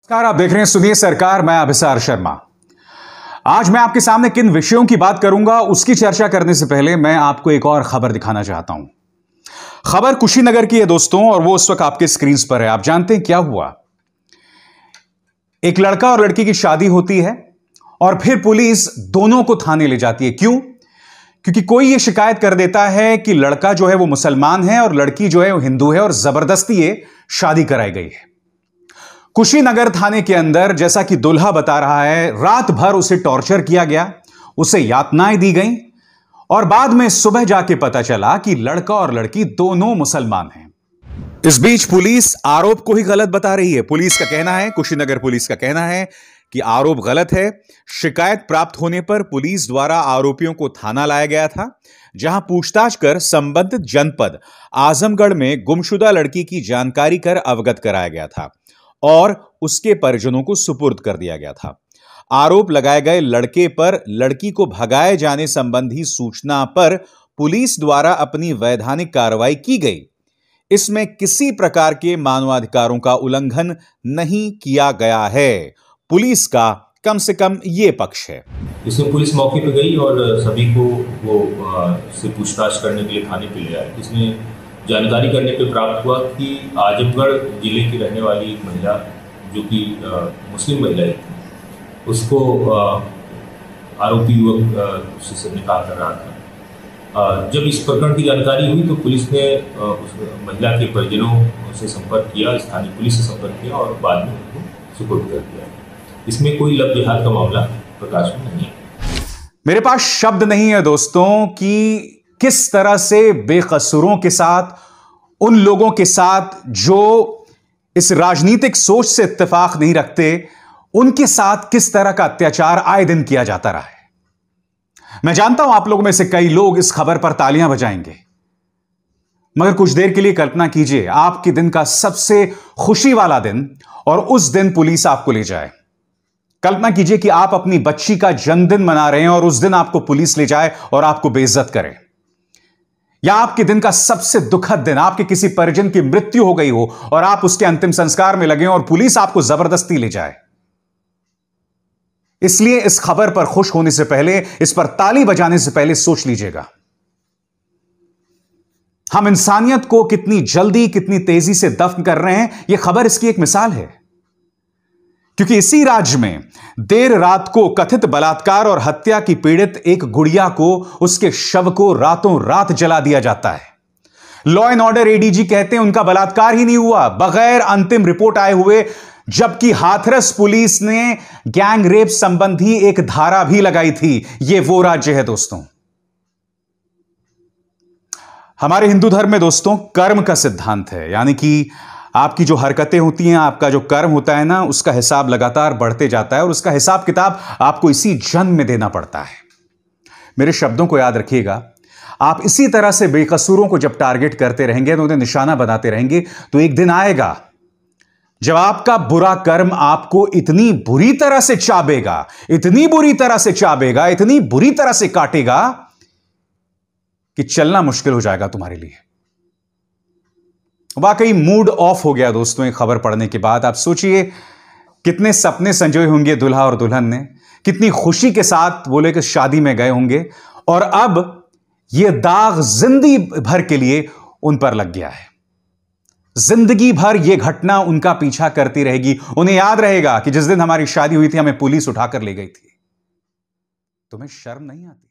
नमस्कार, आप देख रहे हैं सुनिए सरकार। मैं अभिसार शर्मा। आज मैं आपके सामने किन विषयों की बात करूंगा उसकी चर्चा करने से पहले मैं आपको एक और खबर दिखाना चाहता हूं। खबर कुशीनगर की है दोस्तों, और वो उस वक्त आपके स्क्रीन पर है। आप जानते हैं क्या हुआ? एक लड़का और लड़की की शादी होती है और फिर पुलिस दोनों को थाने ले जाती है। क्यों? क्योंकि कोई ये शिकायत कर देता है कि लड़का जो है वो मुसलमान है और लड़की जो है वो हिंदू है और जबरदस्ती ये शादी कराई गई है। कुशीनगर थाने के अंदर, जैसा कि दुल्हा बता रहा है, रात भर उसे टॉर्चर किया गया, उसे यातनाएं दी गईं और बाद में सुबह जाके पता चला कि लड़का और लड़की दोनों मुसलमान हैं। इस बीच पुलिस आरोप को ही गलत बता रही है। पुलिस का कहना है, कुशीनगर पुलिस का कहना है कि आरोप गलत है। शिकायत प्राप्त होने पर पुलिस द्वारा आरोपियों को थाना लाया गया था, जहां पूछताछ कर संबंधित जनपद आजमगढ़ में गुमशुदा लड़की की जानकारी कर अवगत कराया गया था और उसके परिजनों को सुपुर्द कर दिया गया था। आरोप लगाए गए लड़के पर लड़की को भगाए जाने संबंधी सूचना पर पुलिस द्वारा अपनी वैधानिक कार्रवाई की गई। इसमें किसी प्रकार के मानवाधिकारों का उल्लंघन नहीं किया गया है। पुलिस का कम से कम यह पक्ष है। इसमें पुलिस मौके पर गई और सभी को से पूछताछ करने के लिए थाने पे ले आए। इसमें जानकारी करने पे प्राप्त हुआ कि आजमगढ़ जिले की रहने वाली एक महिला, जो कि मुस्लिम महिला थी, उसको आरोपी युवक से निकाह कर रहा था। जब इस प्रकरण की जानकारी हुई तो पुलिस ने उस महिला के परिजनों से संपर्क किया, स्थानीय पुलिस से संपर्क किया और बाद में उनको सुपुर्द कर दिया। इसमें कोई लव जिहाद का मामला प्रकाश में नहीं है। मेरे पास शब्द नहीं है दोस्तों कि किस तरह से बेकसूरों के साथ, उन लोगों के साथ जो इस राजनीतिक सोच से इत्तेफाक नहीं रखते, उनके साथ किस तरह का अत्याचार आए दिन किया जाता रहा है। मैं जानता हूं आप लोगों में से कई लोग इस खबर पर तालियां बजाएंगे, मगर कुछ देर के लिए कल्पना कीजिए आपके दिन का सबसे खुशी वाला दिन, और उस दिन पुलिस आपको ले जाए। कल्पना कीजिए कि आप अपनी बच्ची का जन्मदिन मना रहे हैं और उस दिन आपको पुलिस ले जाए और आपको बेइज्जत करे। या आपके दिन का सबसे दुखद दिन, आपके किसी परिजन की मृत्यु हो गई हो और आप उसके अंतिम संस्कार में लगे और पुलिस आपको जबरदस्ती ले जाए। इसलिए इस खबर पर खुश होने से पहले, इस पर ताली बजाने से पहले सोच लीजिएगा, हम इंसानियत को कितनी जल्दी, कितनी तेजी से दफन कर रहे हैं। यह खबर इसकी एक मिसाल है। क्योंकि इसी राज्य में देर रात को कथित बलात्कार और हत्या की पीड़ित एक गुड़िया को, उसके शव को रातों रात जला दिया जाता है। लॉ एंड ऑर्डर एडीजी कहते हैं उनका बलात्कार ही नहीं हुआ बगैर अंतिम रिपोर्ट आए हुए, जबकि हाथरस पुलिस ने गैंग रेप संबंधी एक धारा भी लगाई थी। यह वो राज्य है दोस्तों। हमारे हिंदू धर्म में दोस्तों कर्म का सिद्धांत है, यानी कि आपकी जो हरकतें होती हैं, आपका जो कर्म होता है ना, उसका हिसाब लगातार बढ़ते जाता है और उसका हिसाब किताब आपको इसी जन्म में देना पड़ता है। मेरे शब्दों को याद रखिएगा। आप इसी तरह से बेकसूरों को जब टारगेट करते रहेंगे, तो उन्हें निशाना बनाते रहेंगे, तो एक दिन आएगा जब आपका बुरा कर्म आपको इतनी बुरी तरह से चाबेगा, इतनी बुरी तरह से चाबेगा, इतनी बुरी तरह से काटेगा कि चलना मुश्किल हो जाएगा तुम्हारे लिए। वाकई मूड ऑफ हो गया दोस्तों ये खबर पढ़ने के बाद। आप सोचिए कितने सपने संजोए होंगे दुल्हा और दुल्हन ने, कितनी खुशी के साथ वो लेकर शादी में गए होंगे, और अब ये दाग जिंदगी भर के लिए उन पर लग गया है। जिंदगी भर ये घटना उनका पीछा करती रहेगी। उन्हें याद रहेगा कि जिस दिन हमारी शादी हुई थी हमें पुलिस उठाकर ले गई थी। तुम्हें शर्म नहीं आती?